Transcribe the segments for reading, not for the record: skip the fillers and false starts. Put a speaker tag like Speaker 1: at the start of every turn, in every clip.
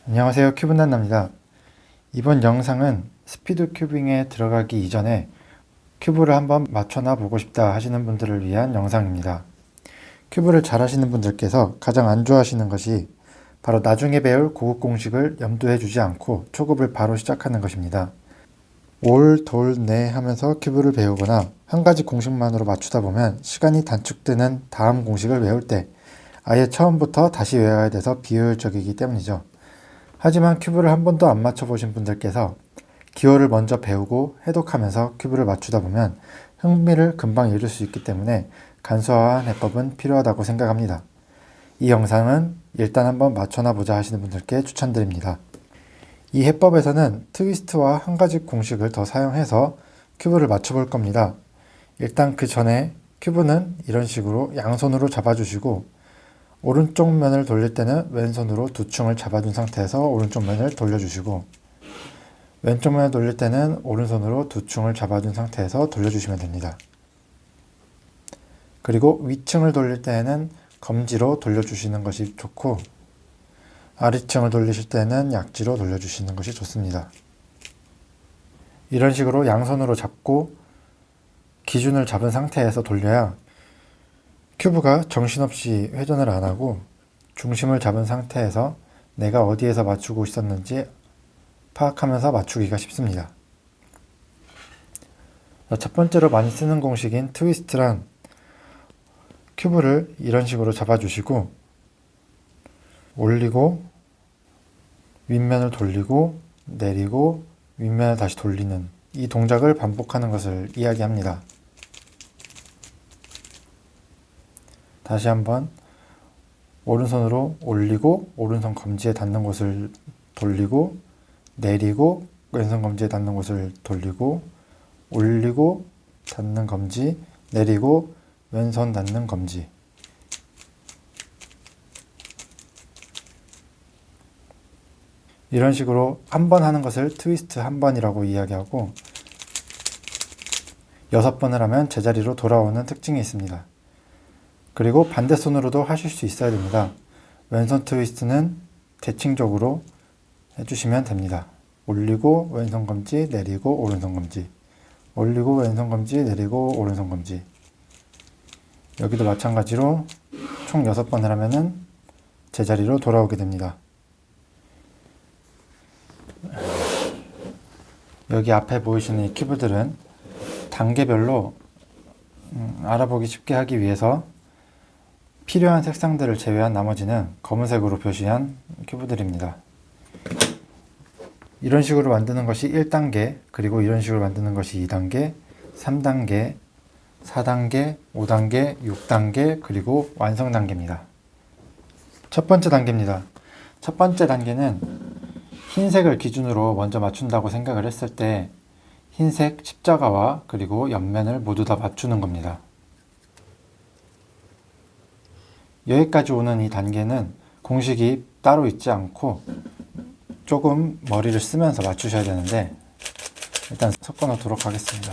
Speaker 1: 안녕하세요. 큐브난나입니다. 이번 영상은 스피드 큐빙에 들어가기 이전에 큐브를 한번 맞춰나 보고 싶다 하시는 분들을 위한 영상입니다. 큐브를 잘 하시는 분들께서 가장 안 좋아하시는 것이 바로 나중에 배울 고급 공식을 염두에 두지 않고 초급을 바로 시작하는 것입니다. 올, 돌, 내 하면서 큐브를 배우거나 한 가지 공식만으로 맞추다 보면 시간이 단축되는 다음 공식을 외울 때 아예 처음부터 다시 외워야 돼서 비효율적이기 때문이죠. 하지만 큐브를 한 번도 안 맞춰보신 분들께서 기호를 먼저 배우고 해독하면서 큐브를 맞추다 보면 흥미를 금방 잃을 수 있기 때문에 간소화한 해법은 필요하다고 생각합니다. 이 영상은 일단 한번 맞춰나 보자 하시는 분들께 추천드립니다. 이 해법에서는 트위스트와 한 가지 공식을 더 사용해서 큐브를 맞춰볼 겁니다. 일단 그 전에 큐브는 이런 식으로 양손으로 잡아주시고 오른쪽 면을 돌릴 때는 왼손으로 두 층을 잡아준 상태에서 오른쪽 면을 돌려주시고 왼쪽 면을 돌릴 때는 오른손으로 두 층을 잡아준 상태에서 돌려주시면 됩니다. 그리고 위층을 돌릴 때에는 검지로 돌려주시는 것이 좋고 아래층을 돌리실 때는 약지로 돌려주시는 것이 좋습니다. 이런 식으로 양손으로 잡고 기준을 잡은 상태에서 돌려야 큐브가 정신없이 회전을 안 하고 중심을 잡은 상태에서 내가 어디에서 맞추고 있었는지 파악하면서 맞추기가 쉽습니다. 첫 번째로 많이 쓰는 공식인 트위스트란 큐브를 이런 식으로 잡아주시고 올리고 윗면을 돌리고 내리고 윗면을 다시 돌리는 이 동작을 반복하는 것을 이야기합니다. 다시 한번 오른손으로 올리고 오른손 검지에 닿는 곳을 돌리고 내리고 왼손 검지에 닿는 곳을 돌리고 올리고 닿는 검지 내리고 왼손 닿는 검지 이런 식으로 한 번 하는 것을 트위스트 한 번이라고 이야기하고 6번을 하면 제자리로 돌아오는 특징이 있습니다. 그리고 반대손으로도 하실 수 있어야 됩니다. 왼손 트위스트는 대칭적으로 해주시면 됩니다. 올리고 왼손 검지 내리고 오른손 검지 올리고 왼손 검지 내리고 오른손 검지 여기도 마찬가지로 총 6번을 하면은 제자리로 돌아오게 됩니다. 여기 앞에 보이시는 이 큐브들은 단계별로 알아보기 쉽게 하기 위해서 필요한 색상들을 제외한 나머지는 검은색으로 표시한 큐브들입니다. 이런 식으로 만드는 것이 1단계, 그리고 이런 식으로 만드는 것이 2단계, 3단계, 4단계, 5단계, 6단계, 그리고 완성 단계입니다. 첫 번째 단계입니다. 첫 번째 단계는 흰색을 기준으로 먼저 맞춘다고 생각을 했을 때 흰색 십자가와 그리고 옆면을 모두 다 맞추는 겁니다. 여기까지 오는 이 단계는 공식이 따로 있지 않고 조금 머리를 쓰면서 맞추셔야 되는데 일단 섞어 놓도록 하겠습니다.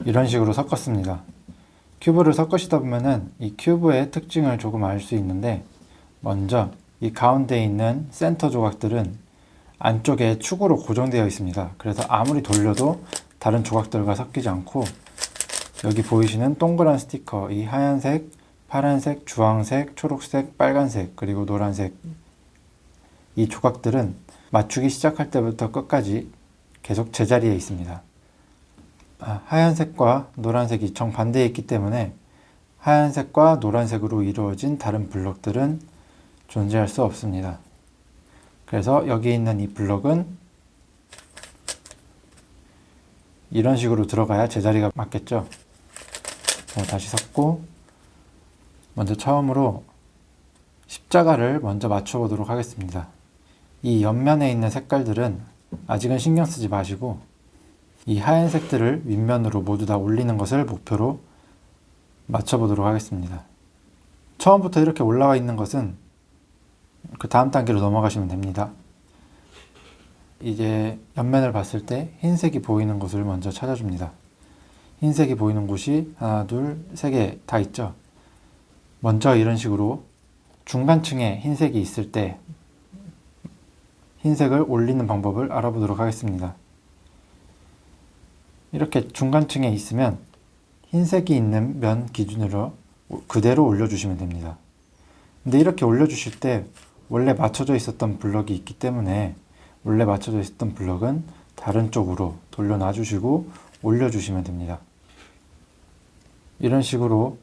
Speaker 1: 이런 식으로 섞었습니다. 큐브를 섞으시다 보면은 이 큐브의 특징을 조금 알 수 있는데 먼저 이 가운데 있는 센터 조각들은 안쪽에 축으로 고정되어 있습니다. 그래서 아무리 돌려도 다른 조각들과 섞이지 않고 여기 보이시는 동그란 스티커, 이 하얀색, 파란색, 주황색, 초록색, 빨간색, 그리고 노란색 이 조각들은 맞추기 시작할 때부터 끝까지 계속 제자리에 있습니다. 하얀색과 노란색이 정반대에 있기 때문에 하얀색과 노란색으로 이루어진 다른 블럭들은 존재할 수 없습니다. 그래서 여기 있는 이 블럭은 이런 식으로 들어가야 제자리가 맞겠죠. 다시 섞고 먼저 처음으로 십자가를 먼저 맞춰 보도록 하겠습니다. 이 옆면에 있는 색깔들은 아직은 신경 쓰지 마시고 이 하얀색들을 윗면으로 모두 다 올리는 것을 목표로 맞춰 보도록 하겠습니다. 처음부터 이렇게 올라와 있는 것은 그 다음 단계로 넘어가시면 됩니다. 이제 옆면을 봤을 때 흰색이 보이는 곳을 먼저 찾아줍니다. 흰색이 보이는 곳이 하나, 둘, 세 개 다 있죠. 먼저 이런 식으로 중간층에 흰색이 있을 때 흰색을 올리는 방법을 알아보도록 하겠습니다. 이렇게 중간층에 있으면 흰색이 있는 면 기준으로 그대로 올려주시면 됩니다. 근데 이렇게 올려주실 때 원래 맞춰져 있었던 블럭이 있기 때문에 원래 맞춰져 있었던 블럭은 다른 쪽으로 돌려놔 주시고 올려주시면 됩니다. 이런 식으로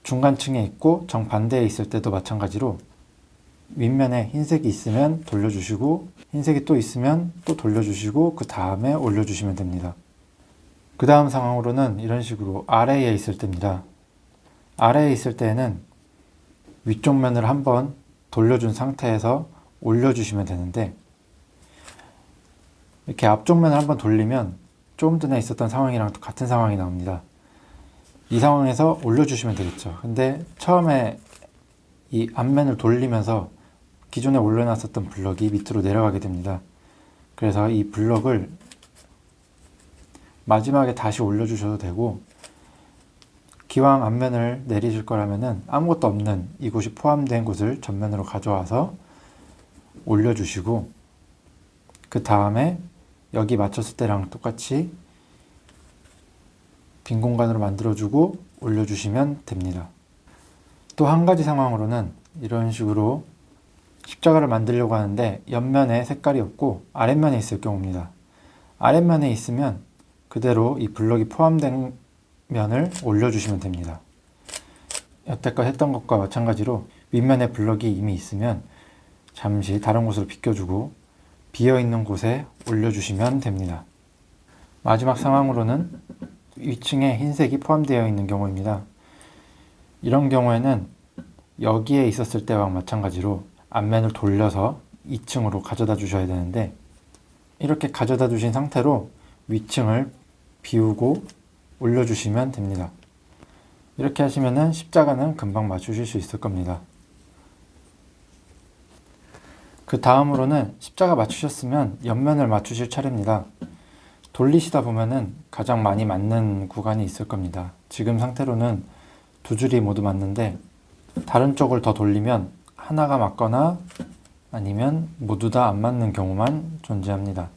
Speaker 1: 중간층에 있고 정반대에 있을 때도 마찬가지로 윗면에 흰색이 있으면 돌려주시고 흰색이 또 있으면 또 돌려주시고 그 다음에 올려주시면 됩니다. 그 다음 상황으로는 이런 식으로 아래에 있을 때입니다. 아래에 있을 때에는 위쪽 면을 한번 돌려준 상태에서 올려주시면 되는데 이렇게 앞쪽 면을 한번 돌리면 조금 전에 있었던 상황이랑 같은 상황이 나옵니다. 이 상황에서 올려주시면 되겠죠. 근데 처음에 이 앞면을 돌리면서 기존에 올려놨었던 블럭이 밑으로 내려가게 됩니다. 그래서 이 블럭을 마지막에 다시 올려주셔도 되고 기왕 앞면을 내리실 거라면은 아무것도 없는 이곳이 포함된 곳을 전면으로 가져와서 올려주시고 그 다음에 여기 맞췄을 때랑 똑같이 빈 공간으로 만들어주고 올려주시면 됩니다. 또 한 가지 상황으로는 이런 식으로 십자가를 만들려고 하는데 옆면에 색깔이 없고 아랫면에 있을 경우입니다. 아랫면에 있으면 그대로 이 블럭이 포함된 면을 올려주시면 됩니다. 여태껏 했던 것과 마찬가지로 윗면에 블럭이 이미 있으면 잠시 다른 곳으로 비껴주고 비어있는 곳에 올려주시면 됩니다. 마지막 상황으로는 위층에 흰색이 포함되어 있는 경우입니다. 이런 경우에는 여기에 있었을 때와 마찬가지로 앞면을 돌려서 2층으로 가져다 주셔야 되는데 이렇게 가져다 주신 상태로 위층을 비우고 올려주시면 됩니다. 이렇게 하시면은 십자가는 금방 맞추실 수 있을 겁니다. 그 다음으로는 십자가 맞추셨으면 옆면을 맞추실 차례입니다. 돌리시다 보면은 가장 많이 맞는 구간이 있을 겁니다. 지금 상태로는 두 줄이 모두 맞는데 다른 쪽을 더 돌리면 하나가 맞거나 아니면 모두 다 안 맞는 경우만 존재합니다.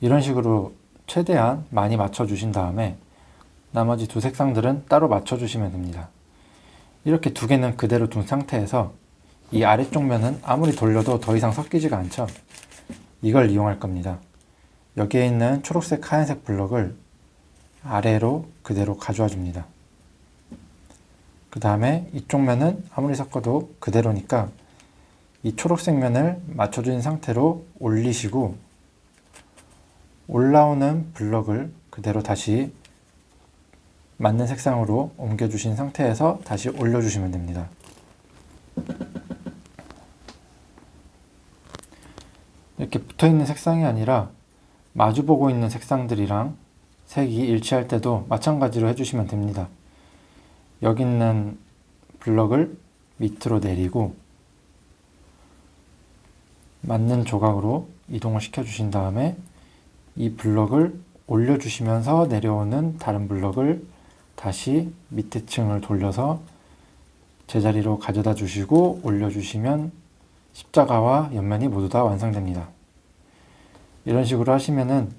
Speaker 1: 이런 식으로 최대한 많이 맞춰주신 다음에 나머지 두 색상들은 따로 맞춰주시면 됩니다. 이렇게 두 개는 그대로 둔 상태에서 이 아래쪽 면은 아무리 돌려도 더 이상 섞이지가 않죠. 이걸 이용할 겁니다. 여기에 있는 초록색 하얀색 블럭을 아래로 그대로 가져와 줍니다. 그 다음에 이쪽 면은 아무리 섞어도 그대로니까 이 초록색 면을 맞춰준 상태로 올리시고 올라오는 블럭을 그대로 다시 맞는 색상으로 옮겨주신 상태에서 다시 올려주시면 됩니다. 이렇게 붙어있는 색상이 아니라 마주보고 있는 색상들이랑 색이 일치할 때도 마찬가지로 해주시면 됩니다. 여기 있는 블럭을 밑으로 내리고 맞는 조각으로 이동을 시켜주신 다음에 이 블럭을 올려주시면서 내려오는 다른 블럭을 다시 밑에 층을 돌려서 제자리로 가져다 주시고 올려주시면 십자가와 옆면이 모두 다 완성됩니다. 이런 식으로 하시면은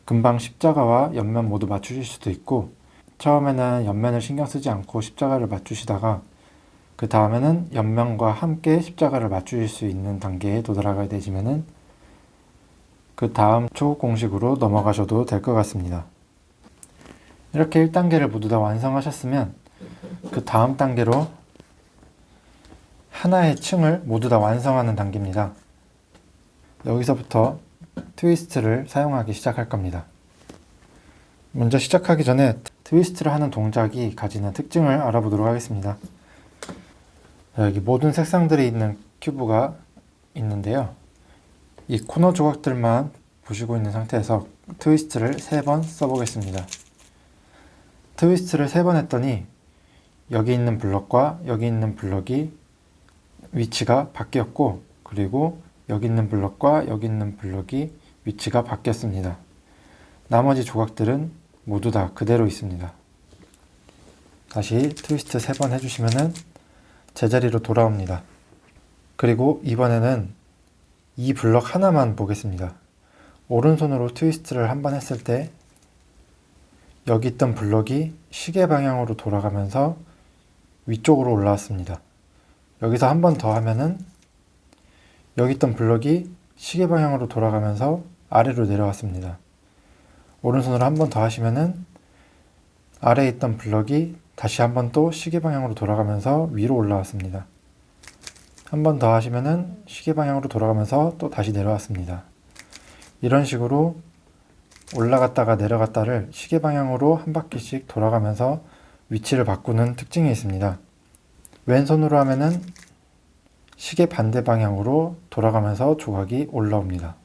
Speaker 1: 금방 십자가와 옆면 모두 맞추실 수도 있고 처음에는 옆면을 신경 쓰지 않고 십자가를 맞추시다가 그 다음에는 옆면과 함께 십자가를 맞추실 수 있는 단계에 도달하게 되시면은 그 다음 초급 공식으로 넘어가셔도 될 것 같습니다. 이렇게 1단계를 모두 다 완성하셨으면 그 다음 단계로 하나의 층을 모두 다 완성하는 단계입니다. 여기서부터 트위스트를 사용하기 시작할 겁니다. 먼저 시작하기 전에 트위스트를 하는 동작이 가지는 특징을 알아보도록 하겠습니다. 여기 모든 색상들이 있는 큐브가 있는데요. 이 코너 조각들만 보시고 있는 상태에서 트위스트를 3번 써보겠습니다. 트위스트를 3번 했더니 여기 있는 블럭과 여기 있는 블럭이 위치가 바뀌었고 그리고 여기 있는 블럭과 여기 있는 블럭이 위치가 바뀌었습니다. 나머지 조각들은 모두 다 그대로 있습니다. 다시 트위스트 3번 해주시면은 제자리로 돌아옵니다. 그리고 이번에는 이 블럭 하나만 보겠습니다. 오른손으로 트위스트를 한번 했을 때 여기 있던 블럭이 시계 방향으로 돌아가면서 위쪽으로 올라왔습니다. 여기서 한 번 더 하면은 여기 있던 블럭이 시계 방향으로 돌아가면서 아래로 내려왔습니다. 오른손으로 한 번 더 하시면은 아래에 있던 블럭이 다시 한 번 또 시계 방향으로 돌아가면서 위로 올라왔습니다. 한 번 더 하시면은 시계 방향으로 돌아가면서 또 다시 내려왔습니다. 이런 식으로 올라갔다가 내려갔다를 시계 방향으로 한 바퀴씩 돌아가면서 위치를 바꾸는 특징이 있습니다. 왼손으로 하면은 시계 반대 방향으로 돌아가면서 조각이 올라옵니다.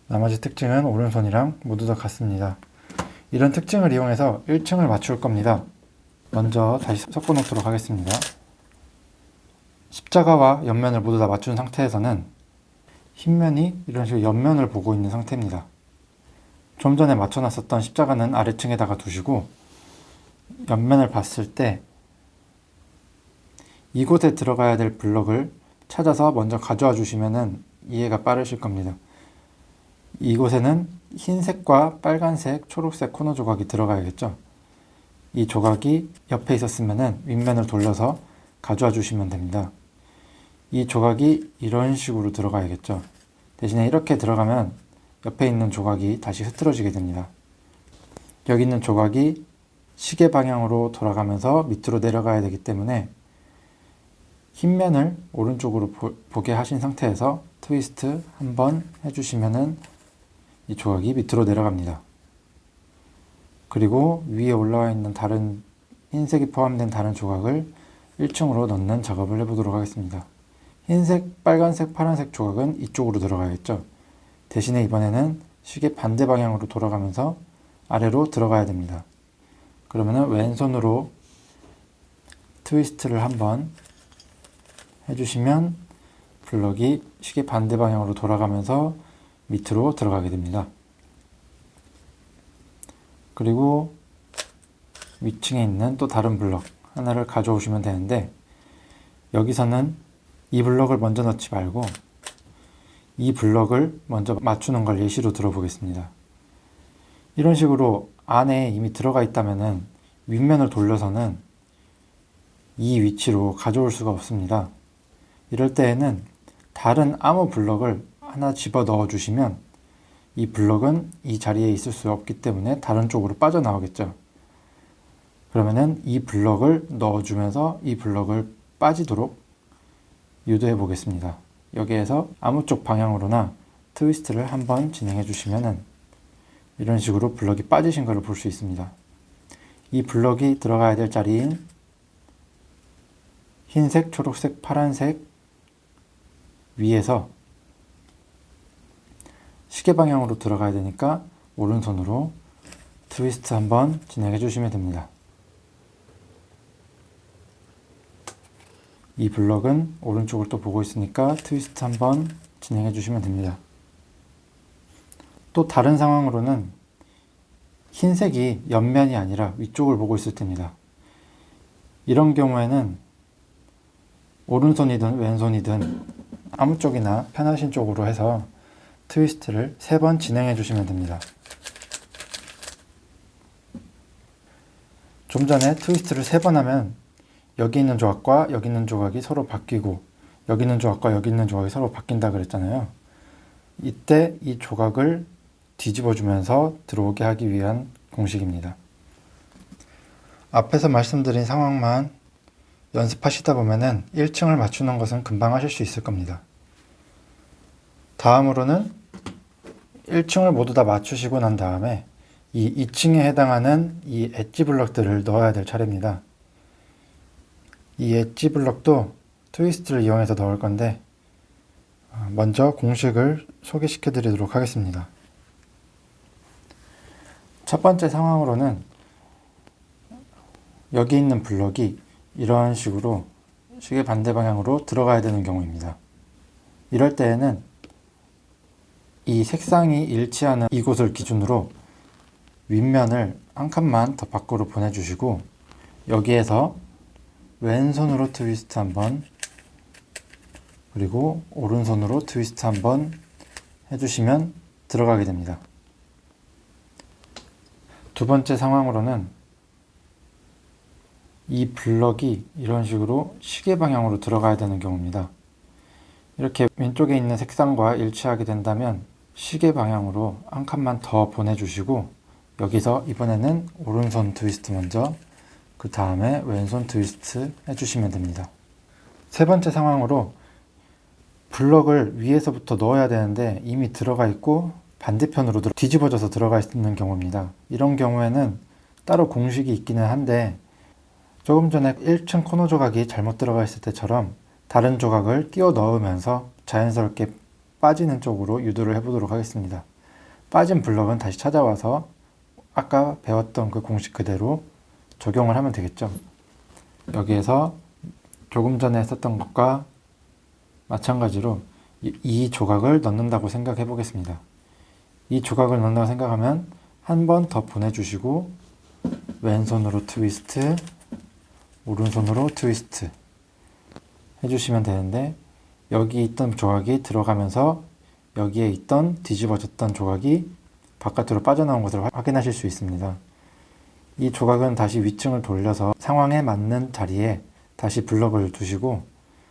Speaker 1: 나머지 특징은 오른손이랑 모두 다 같습니다. 이런 특징을 이용해서 1층을 맞출 겁니다. 먼저 다시 섞어 놓도록 하겠습니다. 십자가와 옆면을 모두 다 맞춘 상태에서는 흰면이 이런 식으로 옆면을 보고 있는 상태입니다. 좀 전에 맞춰놨었던 십자가는 아래층에다가 두시고 옆면을 봤을 때 이곳에 들어가야 될 블럭을 찾아서 먼저 가져와 주시면 이해가 빠르실 겁니다. 이곳에는 흰색과 빨간색, 초록색 코너 조각이 들어가야겠죠. 이 조각이 옆에 있었으면 윗면을 돌려서 가져와 주시면 됩니다. 이 조각이 이런 식으로 들어가야겠죠. 대신에 이렇게 들어가면 옆에 있는 조각이 다시 흐트러지게 됩니다. 여기 있는 조각이 시계 방향으로 돌아가면서 밑으로 내려가야 되기 때문에 흰 면을 오른쪽으로 보게 하신 상태에서 트위스트 한번 해주시면은 이 조각이 밑으로 내려갑니다. 그리고 위에 올라와 있는 다른 흰색이 포함된 다른 조각을 1층으로 넣는 작업을 해보도록 하겠습니다. 흰색, 빨간색, 파란색 조각은 이쪽으로 들어가야겠죠. 대신에 이번에는 시계 반대 방향으로 돌아가면서 아래로 들어가야 됩니다. 그러면은 왼손으로 트위스트를 한번 해주시면 블럭이 시계 반대 방향으로 돌아가면서 밑으로 들어가게 됩니다. 그리고 위층에 있는 또 다른 블럭 하나를 가져오시면 되는데 여기서는 이 블럭을 먼저 넣지 말고 이 블럭을 먼저 맞추는 걸 예시로 들어보겠습니다. 이런 식으로 안에 이미 들어가 있다면은 윗면을 돌려서는 이 위치로 가져올 수가 없습니다. 이럴 때에는 다른 아무 블럭을 하나 집어 넣어 주시면 이 블럭은 이 자리에 있을 수 없기 때문에 다른 쪽으로 빠져나오겠죠. 그러면은 이 블럭을 넣어주면서 이 블럭을 빠지도록 유도해 보겠습니다. 여기에서 아무 쪽 방향으로나 트위스트를 한번 진행해 주시면은 이런 식으로 블럭이 빠지신 것을 볼 수 있습니다. 이 블럭이 들어가야 될 자리인 흰색, 초록색, 파란색 위에서 시계 방향으로 들어가야 되니까 오른손으로 트위스트 한번 진행해 주시면 됩니다. 이 블럭은 오른쪽을 또 보고 있으니까 트위스트 한번 진행해 주시면 됩니다. 또 다른 상황으로는 흰색이 옆면이 아니라 위쪽을 보고 있을 때입니다. 이런 경우에는 오른손이든 왼손이든 아무 쪽이나 편하신 쪽으로 해서 트위스트를 3번 진행해 주시면 됩니다. 좀 전에 트위스트를 3번 하면 여기 있는 조각과 여기 있는 조각이 서로 바뀌고 여기 있는 조각과 여기 있는 조각이 서로 바뀐다 그랬잖아요. 이때 이 조각을 뒤집어 주면서 들어오게 하기 위한 공식입니다. 앞에서 말씀드린 상황만 연습하시다 보면은 1층을 맞추는 것은 금방 하실 수 있을 겁니다. 다음으로는 1층을 모두 다 맞추시고 난 다음에 이 2층에 해당하는 이 엣지 블럭들을 넣어야 될 차례입니다. 이 엣지 블럭도 트위스트를 이용해서 넣을 건데 먼저 공식을 소개시켜 드리도록 하겠습니다. 첫 번째 상황으로는 여기 있는 블럭이 이런 식으로 시계 반대 방향으로 들어가야 되는 경우입니다. 이럴 때에는 이 색상이 일치하는 이곳을 기준으로 윗면을 한 칸만 더 밖으로 보내주시고 여기에서 왼손으로 트위스트 한번, 그리고 오른손으로 트위스트 한번 해주시면 들어가게 됩니다. 두 번째 상황으로는 이 블럭이 이런 식으로 시계 방향으로 들어가야 되는 경우입니다. 이렇게 왼쪽에 있는 색상과 일치하게 된다면 시계 방향으로 한 칸만 더 보내주시고 여기서 이번에는 오른손 트위스트 먼저, 그 다음에 왼손 트위스트 해주시면 됩니다. 세 번째 상황으로 블럭을 위에서부터 넣어야 되는데 이미 들어가 있고 반대편으로 뒤집어져서 들어가 있는 경우입니다. 이런 경우에는 따로 공식이 있기는 한데 조금 전에 1층 코너 조각이 잘못 들어가 있을 때처럼 다른 조각을 끼워 넣으면서 자연스럽게 빠지는 쪽으로 유도를 해보도록 하겠습니다. 빠진 블럭은 다시 찾아와서 아까 배웠던 그 공식 그대로 적용을 하면 되겠죠. 여기에서 조금 전에 했었던 것과 마찬가지로 이 조각을 넣는다고 생각해 보겠습니다. 이 조각을 넣는다고 생각하면 한 번 더 보내주시고 왼손으로 트위스트, 오른손으로 트위스트 해주시면 되는데 여기 있던 조각이 들어가면서 여기에 있던 뒤집어졌던 조각이 바깥으로 빠져나온 것을 확인하실 수 있습니다. 이 조각은 다시 위층을 돌려서 상황에 맞는 자리에 다시 블럭을 두시고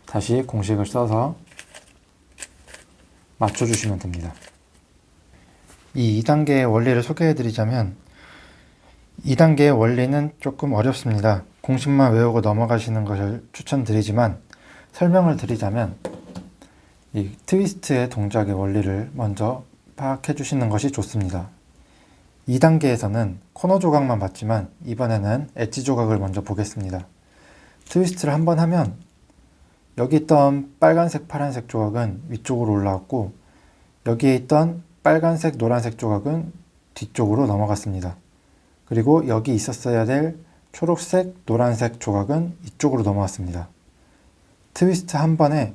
Speaker 1: 다시 공식을 써서 맞춰주시면 됩니다. 이 2단계의 원리를 소개해 드리자면 2단계의 원리는 조금 어렵습니다. 공식만 외우고 넘어가시는 것을 추천드리지만 설명을 드리자면 이 트위스트의 동작의 원리를 먼저 파악해 주시는 것이 좋습니다. 2단계에서는 코너 조각만 봤지만 이번에는 엣지 조각을 먼저 보겠습니다. 트위스트를 한번 하면 여기 있던 빨간색, 파란색 조각은 위쪽으로 올라왔고 여기에 있던 빨간색, 노란색 조각은 뒤쪽으로 넘어갔습니다. 그리고 여기 있었어야 될 초록색, 노란색 조각은 이쪽으로 넘어왔습니다. 트위스트 한 번에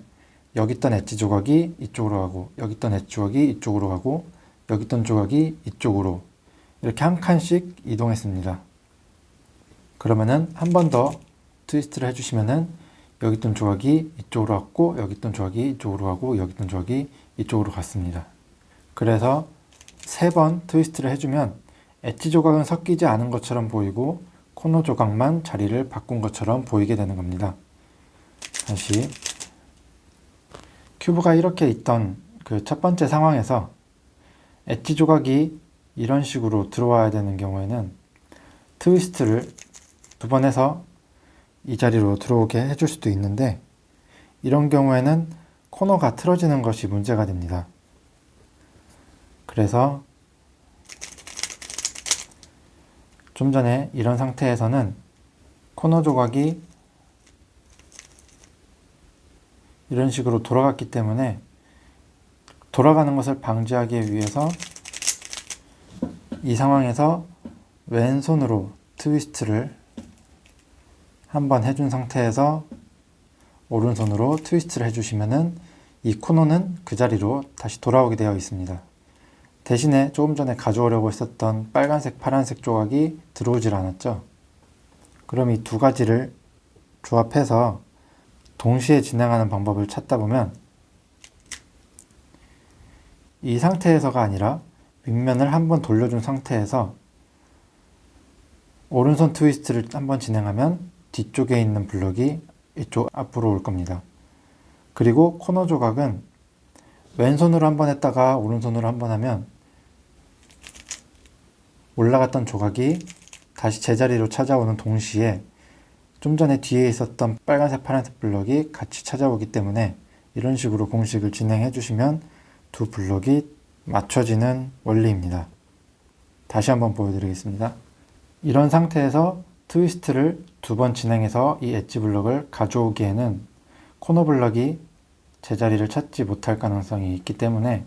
Speaker 1: 여기 있던 엣지 조각이 이쪽으로 가고 여기 있던 엣지 조각이 이쪽으로 가고 여기 있던 조각이 이쪽으로 이렇게 한 칸씩 이동했습니다. 그러면은 한 번 더 트위스트를 해주시면은 여기 있던 조각이 이쪽으로 갔고 여기 있던 조각이 이쪽으로 가고 여기 있던 조각이 이쪽으로 갔습니다. 그래서 3번 트위스트를 해주면 엣지 조각은 섞이지 않은 것처럼 보이고 코너 조각만 자리를 바꾼 것처럼 보이게 되는 겁니다. 다시 큐브가 이렇게 있던 그 첫 번째 상황에서 엣지 조각이 이런 식으로 들어와야 되는 경우에는 트위스트를 2번 해서 이 자리로 들어오게 해줄 수도 있는데 이런 경우에는 코너가 틀어지는 것이 문제가 됩니다. 그래서 좀 전에 이런 상태에서는 코너 조각이 이런 식으로 돌아갔기 때문에 돌아가는 것을 방지하기 위해서 이 상황에서 왼손으로 트위스트를 한번 해준 상태에서 오른손으로 트위스트를 해주시면은 이 코너는 그 자리로 다시 돌아오게 되어 있습니다. 대신에 조금 전에 가져오려고 했었던 빨간색, 파란색 조각이 들어오질 않았죠. 그럼 이 두 가지를 조합해서 동시에 진행하는 방법을 찾다 보면 이 상태에서가 아니라 윗면을 한번 돌려준 상태에서 오른손 트위스트를 한번 진행하면 뒤쪽에 있는 블럭이 이쪽 앞으로 올 겁니다. 그리고 코너 조각은 왼손으로 한번 했다가 오른손으로 한번 하면 올라갔던 조각이 다시 제자리로 찾아오는 동시에 좀 전에 뒤에 있었던 빨간색, 파란색 블럭이 같이 찾아오기 때문에 이런 식으로 공식을 진행해 주시면 두 블럭이 맞춰지는 원리입니다. 다시 한번 보여드리겠습니다. 이런 상태에서 트위스트를 2번 진행해서 이 엣지 블럭을 가져오기에는 코너 블럭이 제자리를 찾지 못할 가능성이 있기 때문에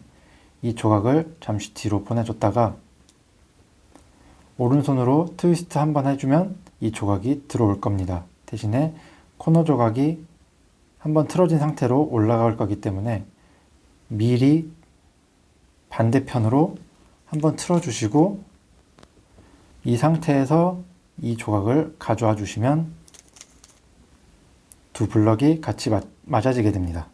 Speaker 1: 이 조각을 잠시 뒤로 보내줬다가 오른손으로 트위스트 한번 해주면 이 조각이 들어올 겁니다. 대신에 코너 조각이 한번 틀어진 상태로 올라갈 거기 때문에 미리 반대편으로 한번 틀어주시고 이 상태에서 이 조각을 가져와 주시면 두 블럭이 같이 맞아지게 됩니다.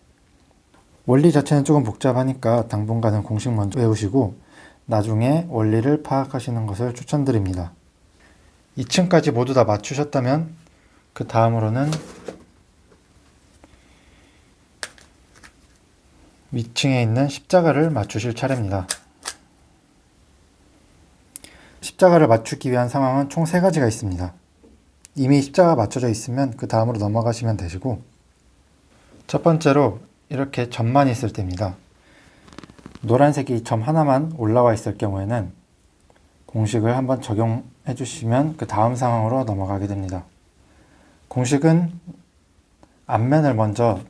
Speaker 1: 원리 자체는 조금 복잡하니까 당분간은 공식 먼저 외우시고 나중에 원리를 파악하시는 것을 추천드립니다. 2층까지 모두 다 맞추셨다면 그 다음으로는 위층에 있는 십자가를 맞추실 차례입니다. 십자가를 맞추기 위한 상황은 총 3가지가 있습니다. 이미 십자가 맞춰져 있으면 그 다음으로 넘어가시면 되시고, 첫 번째로 이렇게 점만 있을 때입니다. 노란색이 점 하나만 올라와 있을 경우에는 공식을 한번 적용해 주시면 그 다음 상황으로 넘어가게 됩니다. 공식은 앞면을 먼저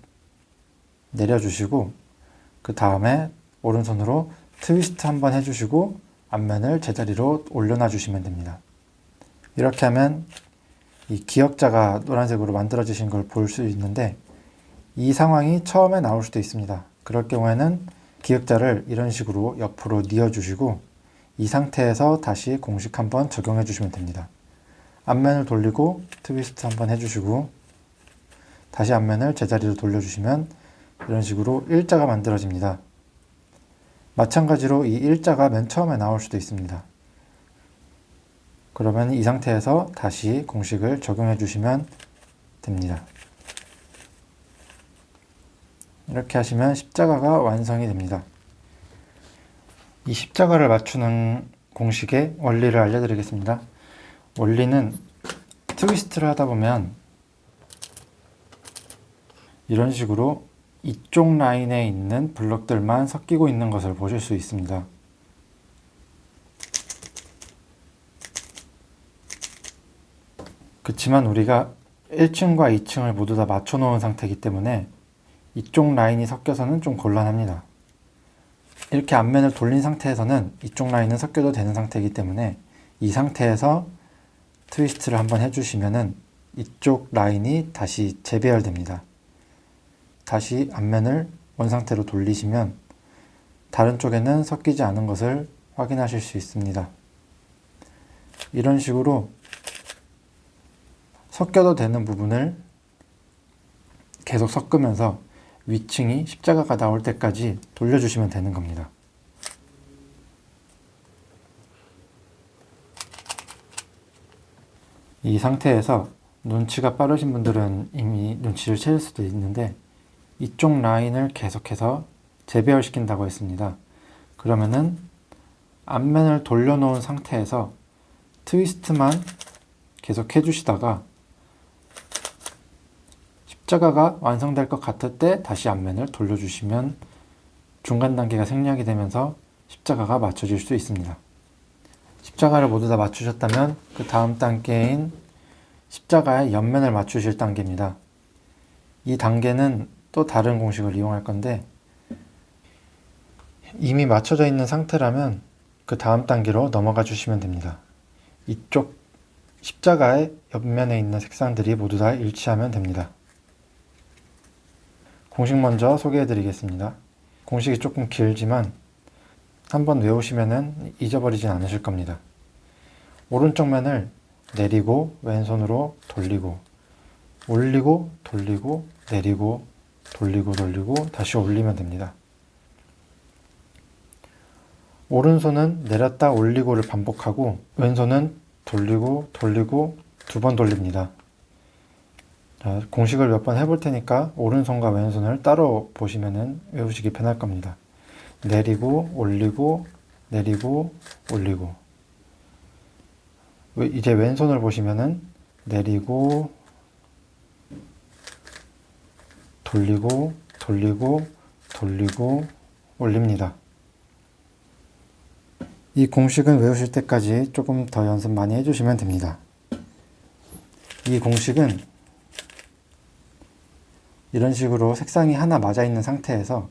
Speaker 1: 내려주시고 그 다음에 오른손으로 트위스트 한번 해주시고 앞면을 제자리로 올려놔 주시면 됩니다. 이렇게 하면 이 기역자가 노란색으로 만들어지신 걸 볼 수 있는데 이 상황이 처음에 나올 수도 있습니다. 그럴 경우에는 기역자를 이런 식으로 옆으로 뉘어주시고 이 상태에서 다시 공식 한번 적용해 주시면 됩니다. 앞면을 돌리고 트위스트 한번 해주시고 다시 앞면을 제자리로 돌려주시면 이런 식으로 일자가 만들어집니다. 마찬가지로 이 일자가 맨 처음에 나올 수도 있습니다. 그러면 이 상태에서 다시 공식을 적용해 주시면 됩니다. 이렇게 하시면 십자가가 완성이 됩니다. 이 십자가를 맞추는 공식의 원리를 알려드리겠습니다. 원리는 트위스트를 하다 보면 이런 식으로 이쪽 라인에 있는 블럭들만 섞이고 있는 것을 보실 수 있습니다. 그렇지만 우리가 1층과 2층을 모두 다 맞춰 놓은 상태이기 때문에 이쪽 라인이 섞여서는 좀 곤란합니다. 이렇게 앞면을 돌린 상태에서는 이쪽 라인은 섞여도 되는 상태이기 때문에 이 상태에서 트위스트를 한번 해주시면은 이쪽 라인이 다시 재배열됩니다. 다시 앞면을 원상태로 돌리시면 다른 쪽에는 섞이지 않은 것을 확인하실 수 있습니다. 이런 식으로 섞여도 되는 부분을 계속 섞으면서 위층이 십자가가 나올 때까지 돌려주시면 되는 겁니다. 이 상태에서 눈치가 빠르신 분들은 이미 눈치를 채울 수도 있는데 이쪽 라인을 계속해서 재배열시킨다고 했습니다. 그러면은 앞면을 돌려놓은 상태에서 트위스트만 계속 해주시다가 십자가가 완성될 것 같을 때 다시 앞면을 돌려주시면 중간 단계가 생략이 되면서 십자가가 맞춰질 수 있습니다. 십자가를 모두 다 맞추셨다면 그 다음 단계인 십자가의 옆면을 맞추실 단계입니다. 이 단계는 또 다른 공식을 이용할 건데 이미 맞춰져 있는 상태라면 그 다음 단계로 넘어가 주시면 됩니다. 이쪽 십자가의 옆면에 있는 색상들이 모두 다 일치하면 됩니다. 공식 먼저 소개해 드리겠습니다. 공식이 조금 길지만 한번 외우시면 잊어버리진 않으실 겁니다. 오른쪽 면을 내리고 왼손으로 돌리고 올리고 돌리고 내리고 돌리고 돌리고 다시 올리면 됩니다. 오른손은 내렸다 올리고를 반복하고 왼손은 돌리고 돌리고 2번 돌립니다. 자, 공식을 몇 번 해볼 테니까 오른손과 왼손을 따로 보시면 외우시기 편할 겁니다. 내리고 올리고 내리고 올리고 이제 왼손을 보시면은 내리고 돌리고 돌리고 돌리고 올립니다. 이 공식은 외우실 때까지 조금 더 연습 많이 해주시면 됩니다. 이 공식은 이런 식으로 색상이 하나 맞아 있는 상태에서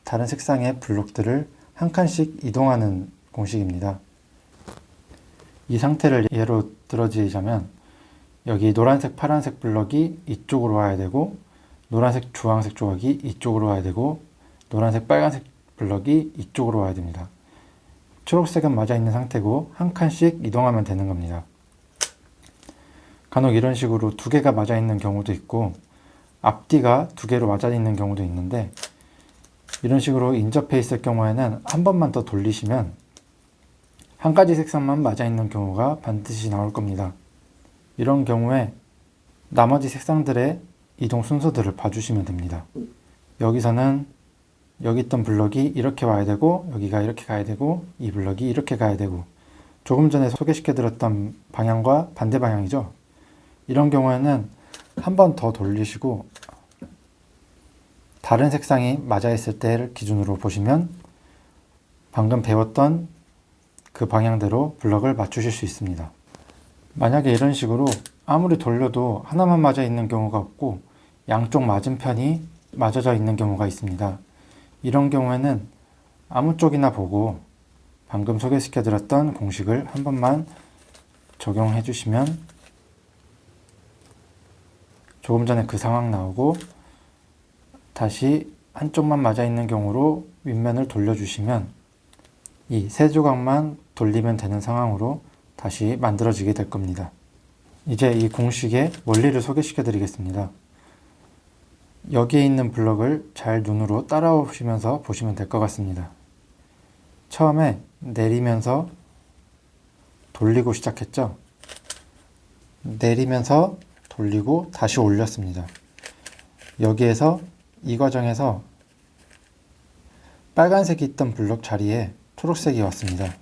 Speaker 1: 다른 색상의 블록들을 한 칸씩 이동하는 공식입니다. 이 상태를 예로 들어드리자면 여기 노란색, 파란색 블럭이 이쪽으로 와야 되고 노란색, 주황색 조각이 이쪽으로 와야 되고 노란색, 빨간색 블럭이 이쪽으로 와야 됩니다. 초록색은 맞아 있는 상태고 한 칸씩 이동하면 되는 겁니다. 간혹 이런 식으로 두 개가 맞아 있는 경우도 있고 앞뒤가 두 개로 맞아 있는 경우도 있는데 이런 식으로 인접해 있을 경우에는 한 번만 더 돌리시면 한 가지 색상만 맞아 있는 경우가 반드시 나올 겁니다. 이런 경우에 나머지 색상들의 이동 순서들을 봐주시면 됩니다. 여기서는 여기 있던 블럭이 이렇게 와야 되고 여기가 이렇게 가야 되고 이 블럭이 이렇게 가야 되고 조금 전에 소개시켜 드렸던 방향과 반대 방향이죠. 이런 경우에는 한 번 더 돌리시고 다른 색상이 맞아 있을 때를 기준으로 보시면 방금 배웠던 그 방향대로 블럭을 맞추실 수 있습니다. 만약에 이런 식으로 아무리 돌려도 하나만 맞아 있는 경우가 없고 양쪽 맞은편이 맞아져 있는 경우가 있습니다. 이런 경우에는 아무 쪽이나 보고 방금 소개시켜 드렸던 공식을 한 번만 적용해 주시면 조금 전에 그 상황 나오고 다시 한쪽만 맞아 있는 경우로 윗면을 돌려주시면 이 세 조각만 돌리면 되는 상황으로 다시 만들어지게 될 겁니다. 이제 이 공식의 원리를 소개시켜 드리겠습니다. 여기에 있는 블럭을 잘 눈으로 따라오시면서 보시면 될 것 같습니다. 처음에 내리면서 돌리고 시작했죠. 내리면서 돌리고 다시 올렸습니다. 여기에서 이 과정에서 빨간색이 있던 블럭 자리에 초록색이 왔습니다.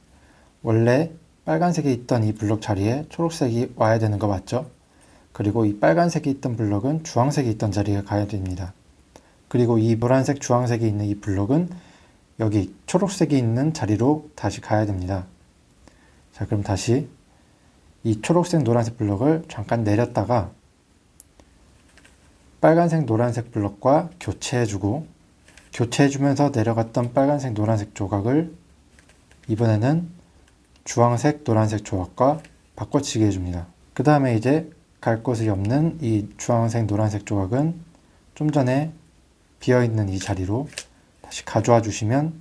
Speaker 1: 원래 빨간색이 있던 이 블럭 자리에 초록색이 와야 되는 거 맞죠? 그리고 이 빨간색이 있던 블럭은 주황색이 있던 자리에 가야 됩니다. 그리고 이 노란색, 주황색이 있는 이 블럭은 여기 초록색이 있는 자리로 다시 가야 됩니다. 자, 그럼 다시 이 초록색, 노란색 블럭을 잠깐 내렸다가 빨간색, 노란색 블럭과 교체해주고 교체해주면서 내려갔던 빨간색, 노란색 조각을 이번에는 주황색, 노란색 조각과 바꿔치기 해줍니다. 그 다음에 이제 갈 곳이 없는 이 주황색, 노란색 조각은 좀 전에 비어있는 이 자리로 다시 가져와 주시면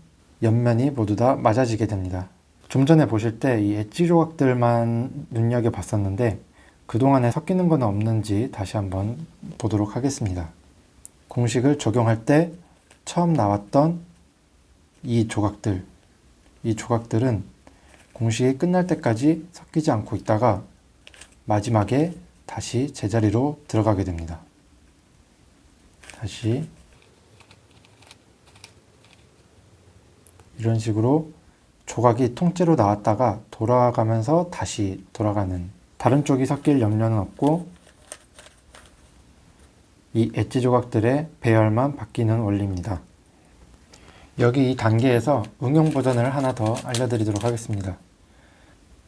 Speaker 1: 옆면이 모두 다 맞아지게 됩니다. 좀 전에 보실 때 이 엣지 조각들만 눈여겨봤었는데 그동안에 섞이는 건 없는지 다시 한번 보도록 하겠습니다. 공식을 적용할 때 처음 나왔던 이 조각들은 공식이 끝날 때까지 섞이지 않고 있다가 마지막에 다시 제자리로 들어가게 됩니다. 다시 이런 식으로 조각이 통째로 나왔다가 돌아가면서 다시 돌아가는, 다른 쪽이 섞일 염려는 없고 이 엣지 조각들의 배열만 바뀌는 원리입니다. 여기 이 단계에서 응용 버전을 하나 더 알려드리도록 하겠습니다.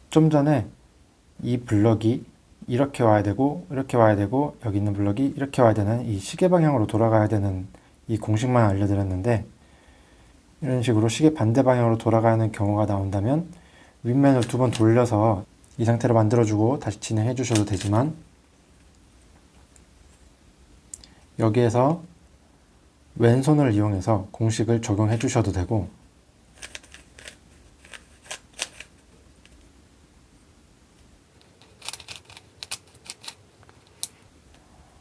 Speaker 1: 좀 전에 이 블럭이 이렇게 와야 되고 이렇게 와야 되고 여기 있는 블럭이 이렇게 와야 되는 이 시계 방향으로 돌아가야 되는 이 공식만 알려드렸는데 이런 식으로 시계 반대 방향으로 돌아가는 경우가 나온다면 윗면을 두 번 돌려서 이 상태로 만들어주고 다시 진행해 주셔도 되지만 여기에서 왼손을 이용해서 공식을 적용해 주셔도 되고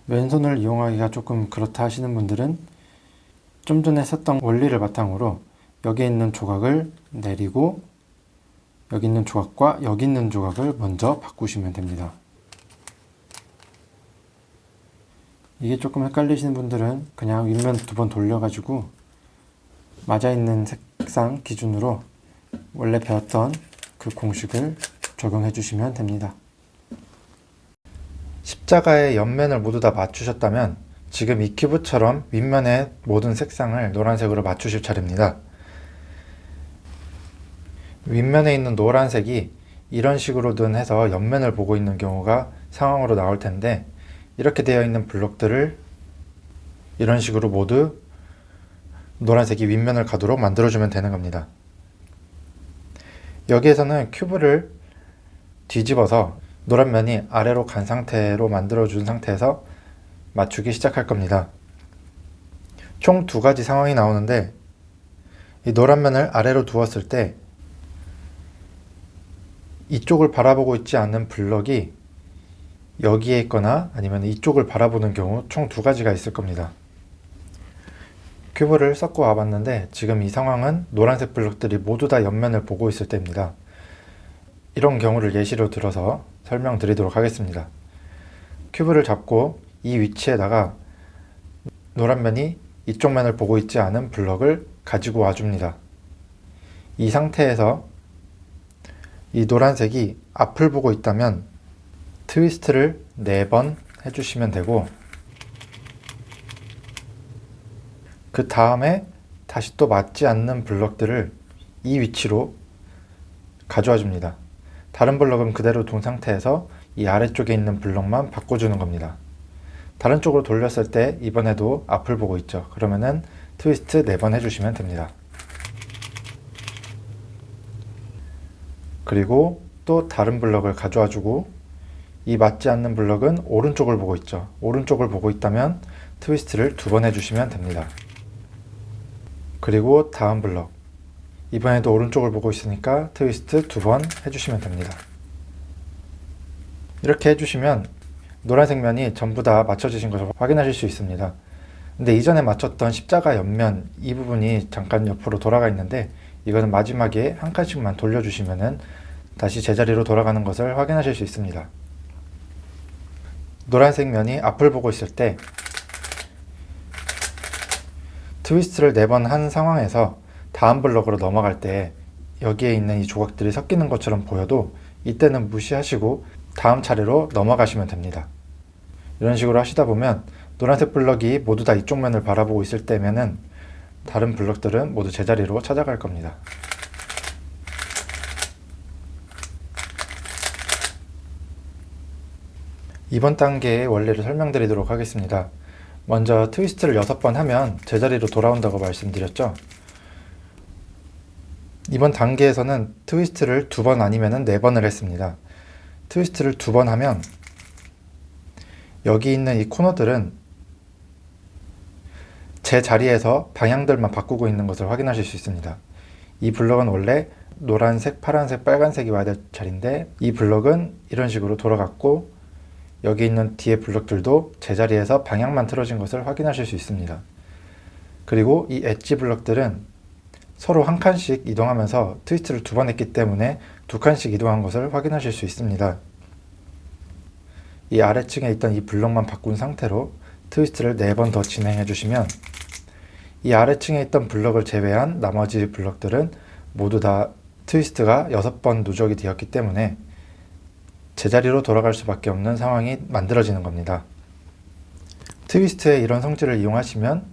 Speaker 1: 왼손을 이용하기가 조금 그렇다 하시는 분들은 좀 전에 썼던 원리를 바탕으로 여기 있는 조각을 내리고 여기 있는 조각과 여기 있는 조각을 먼저 바꾸시면 됩니다. 이게 조금 헷갈리시는 분들은 그냥 윗면 두 번 돌려가지고 맞아있는 색상 기준으로 원래 배웠던 그 공식을 적용해 주시면 됩니다. 십자가의 옆면을 모두 다 맞추셨다면 지금 이 큐브처럼 윗면의 모든 색상을 노란색으로 맞추실 차례입니다. 윗면에 있는 노란색이 이런 식으로든 해서 옆면을 보고 있는 경우가 상황으로 나올 텐데 이렇게 되어 있는 블록들을 이런 식으로 모두 노란색이 윗면을 가도록 만들어주면 되는 겁니다. 여기에서는 큐브를 뒤집어서 노란 면이 아래로 간 상태로 만들어준 상태에서 맞추기 시작할 겁니다. 총 두 가지 상황이 나오는데, 이 노란 면을 아래로 두었을 때 이쪽을 바라보고 있지 않는 블럭이 여기에 있거나 아니면 이쪽을 바라보는 경우 총 두 가지가 있을 겁니다. 큐브를 섞고 와봤는데 지금 이 상황은 노란색 블럭들이 모두 다 옆면을 보고 있을 때입니다. 이런 경우를 예시로 들어서 설명드리도록 하겠습니다. 큐브를 잡고 이 위치에다가 노란 면이 이쪽 면을 보고 있지 않은 블럭을 가지고 와줍니다. 이 상태에서 이 노란색이 앞을 보고 있다면 트위스트를 4번 해주시면 되고, 그 다음에 다시 또 맞지 않는 블럭들을 이 위치로 가져와 줍니다. 다른 블럭은 그대로 둔 상태에서 이 아래쪽에 있는 블럭만 바꿔주는 겁니다. 다른 쪽으로 돌렸을 때 이번에도 앞을 보고 있죠. 그러면은 트위스트 4번 해주시면 됩니다. 그리고 또 다른 블럭을 가져와 주고, 이 맞지 않는 블럭은 오른쪽을 보고 있죠. 오른쪽을 보고 있다면 트위스트를 2번 해주시면 됩니다. 그리고 다음 블럭, 이번에도 오른쪽을 보고 있으니까 트위스트 2번 해주시면 됩니다. 이렇게 해주시면 노란색 면이 전부 다 맞춰지신 것을 확인하실 수 있습니다. 근데 이전에 맞췄던 십자가 옆면 이 부분이 잠깐 옆으로 돌아가 있는데, 이거는 마지막에 한 칸씩만 돌려주시면은 다시 제자리로 돌아가는 것을 확인하실 수 있습니다. 노란색 면이 앞을 보고 있을 때 트위스트를 4번 한 상황에서 다음 블럭으로 넘어갈 때 여기에 있는 이 조각들이 섞이는 것처럼 보여도 이때는 무시하시고 다음 차례로 넘어가시면 됩니다. 이런 식으로 하시다 보면 노란색 블럭이 모두 다 이쪽 면을 바라보고 있을 때면은 다른 블럭들은 모두 제자리로 찾아갈 겁니다. 이번 단계의 원리를 설명드리도록 하겠습니다. 먼저 트위스트를 6번 하면 제자리로 돌아온다고 말씀드렸죠. 이번 단계에서는 트위스트를 2번 아니면 4번을 했습니다. 트위스트를 2번 하면 여기 있는 이 코너들은 제 자리에서 방향들만 바꾸고 있는 것을 확인하실 수 있습니다. 이 블럭은 원래 노란색, 파란색, 빨간색이 와야 될 자리인데 이 블럭은 이런 식으로 돌아갔고, 여기 있는 뒤에 블럭들도 제자리에서 방향만 틀어진 것을 확인하실 수 있습니다. 그리고 이 엣지 블럭들은 서로 한 칸씩 이동하면서 트위스트를 2번 했기 때문에 2칸씩 이동한 것을 확인하실 수 있습니다. 이 아래층에 있던 이 블럭만 바꾼 상태로 트위스트를 4번 더 진행해 주시면 이 아래층에 있던 블럭을 제외한 나머지 블럭들은 모두 다 트위스트가 6번 누적이 되었기 때문에 제자리로 돌아갈 수밖에 없는 상황이 만들어지는 겁니다. 트위스트의 이런 성질을 이용하시면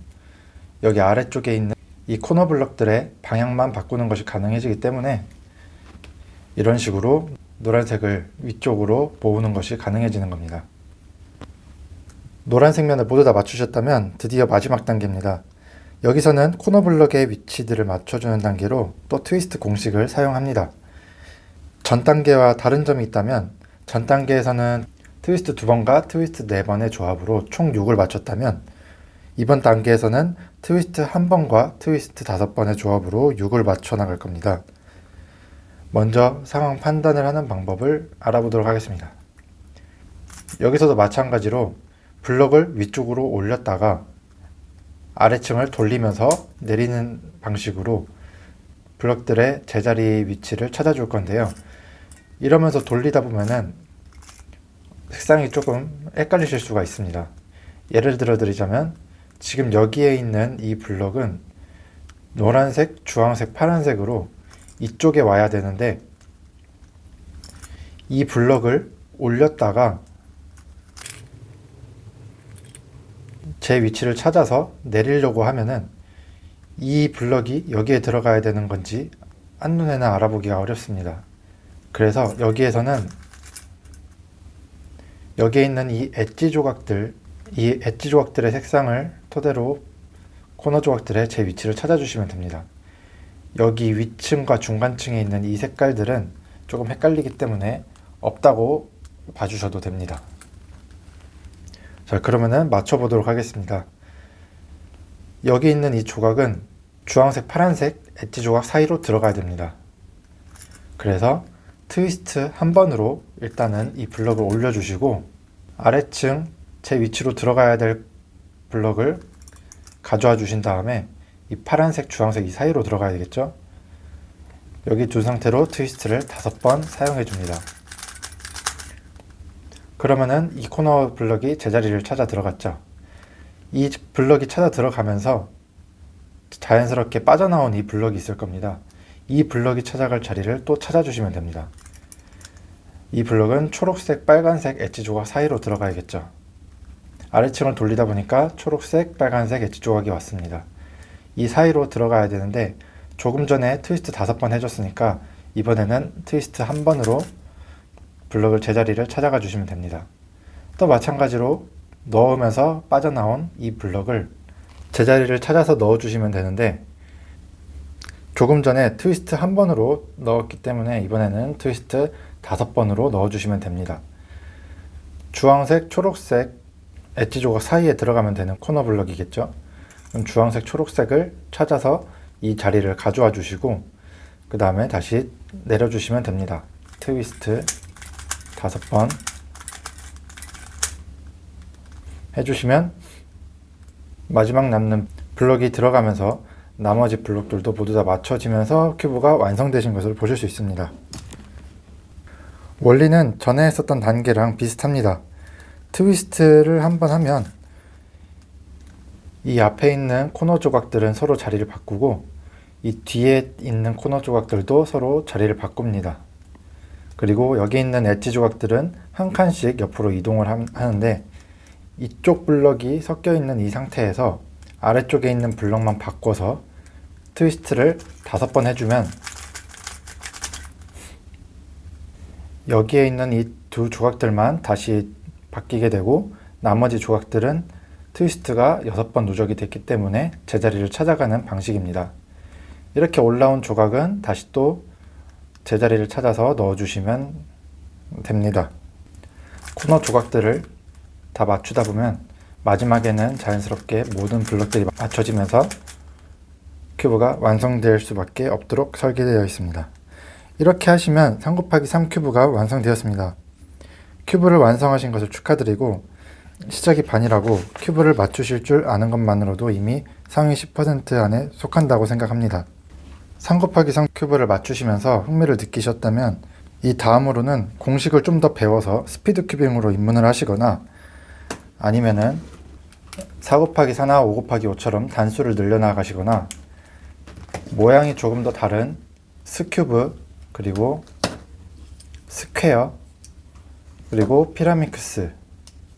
Speaker 1: 여기 아래쪽에 있는 이 코너 블럭들의 방향만 바꾸는 것이 가능해지기 때문에 이런 식으로 노란색을 위쪽으로 모으는 것이 가능해지는 겁니다. 노란색 면을 모두 다 맞추셨다면 드디어 마지막 단계입니다. 여기서는 코너 블럭의 위치들을 맞춰주는 단계로 또 트위스트 공식을 사용합니다. 전 단계와 다른 점이 있다면, 전 단계에서는 트위스트 2번과 트위스트 4번의 조합으로 총 6을 맞췄다면, 이번 단계에서는 트위스트 1번과 트위스트 5번의 조합으로 6을 맞춰 나갈 겁니다. 먼저 상황 판단을 하는 방법을 알아보도록 하겠습니다. 여기서도 마찬가지로 블럭을 위쪽으로 올렸다가 아래층을 돌리면서 내리는 방식으로 블럭들의 제자리 위치를 찾아줄 건데요. 이러면서 돌리다 보면은 색상이 조금 헷갈리실 수가 있습니다. 예를 들어 드리자면 지금 여기에 있는 이 블럭은 노란색, 주황색, 파란색으로 이쪽에 와야 되는데 이 블럭을 올렸다가 제 위치를 찾아서 내리려고 하면은 이 블럭이 여기에 들어가야 되는 건지 한눈에는 알아보기가 어렵습니다. 그래서 여기에서는 여기에 있는 이 엣지 조각들의 색상을 토대로 코너 조각들의 제 위치를 찾아주시면 됩니다. 여기 위층과 중간층에 있는 이 색깔들은 조금 헷갈리기 때문에 없다고 봐주셔도 됩니다. 자, 그러면은 맞춰보도록 하겠습니다. 여기 있는 이 조각은 주황색, 파란색 엣지 조각 사이로 들어가야 됩니다. 그래서 트위스트 한 번으로 일단은 이 블럭을 올려주시고 아래층 제 위치로 들어가야 될 블럭을 가져와 주신 다음에 이 파란색, 주황색 이 사이로 들어가야 되겠죠? 여기 둔 상태로 트위스트를 5번 사용해 줍니다. 그러면은 이 코너 블럭이 제자리를 찾아 들어갔죠. 이 블럭이 찾아 들어가면서 자연스럽게 빠져나온 이 블럭이 있을 겁니다. 이 블럭이 찾아갈 자리를 또 찾아주시면 됩니다. 이 블럭은 초록색, 빨간색 엣지 조각 사이로 들어가야겠죠. 아래층을 돌리다 보니까 초록색, 빨간색 엣지 조각이 왔습니다. 이 사이로 들어가야 되는데 조금 전에 트위스트 5번 해줬으니까 이번에는 트위스트 한 번으로 블럭을 제자리를 찾아가 주시면 됩니다. 또 마찬가지로 넣으면서 빠져나온 이 블럭을 제자리를 찾아서 넣어주시면 되는데 조금 전에 트위스트 한 번으로 넣었기 때문에 이번에는 트위스트 5번으로 넣어주시면 됩니다. 주황색, 초록색 엣지 조각 사이에 들어가면 되는 코너 블럭이겠죠. 그럼 주황색, 초록색을 찾아서 이 자리를 가져와 주시고 그 다음에 다시 내려주시면 됩니다. 트위스트 5번 해주시면 마지막 남는 블럭이 들어가면서 나머지 블럭들도 모두 다 맞춰지면서 큐브가 완성되신 것을 보실 수 있습니다. 원리는 전에 했었던 단계랑 비슷합니다. 트위스트를 한번 하면 이 앞에 있는 코너 조각들은 서로 자리를 바꾸고 이 뒤에 있는 코너 조각들도 서로 자리를 바꿉니다. 그리고 여기 있는 엣지 조각들은 한 칸씩 옆으로 이동을 하는데 이쪽 블럭이 섞여 있는 이 상태에서 아래쪽에 있는 블럭만 바꿔서 트위스트를 5번 해주면 여기에 있는 이 두 조각들만 다시 바뀌게 되고 나머지 조각들은 트위스트가 6번 누적이 됐기 때문에 제자리를 찾아가는 방식입니다. 이렇게 올라온 조각은 다시 또 제자리를 찾아서 넣어주시면 됩니다. 코너 조각들을 다 맞추다 보면 마지막에는 자연스럽게 모든 블럭들이 맞춰지면서 큐브가 완성될 수밖에 없도록 설계되어 있습니다. 이렇게 하시면 3 곱하기 3 큐브가 완성되었습니다. 큐브를 완성하신 것을 축하드리고 시작이 반이라고 큐브를 맞추실 줄 아는 것만으로도 이미 상위 10% 안에 속한다고 생각합니다. 3 곱하기 3 큐브를 맞추시면서 흥미를 느끼셨다면 이 다음으로는 공식을 좀 더 배워서 스피드 큐빙으로 입문을 하시거나 아니면은 4 곱하기 4나 5 곱하기 5처럼 단수를 늘려나가시거나 모양이 조금 더 다른 스큐브 그리고 스퀘어 그리고 피라미크스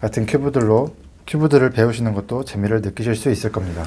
Speaker 1: 같은 큐브들을 배우시는 것도 재미를 느끼실 수 있을 겁니다.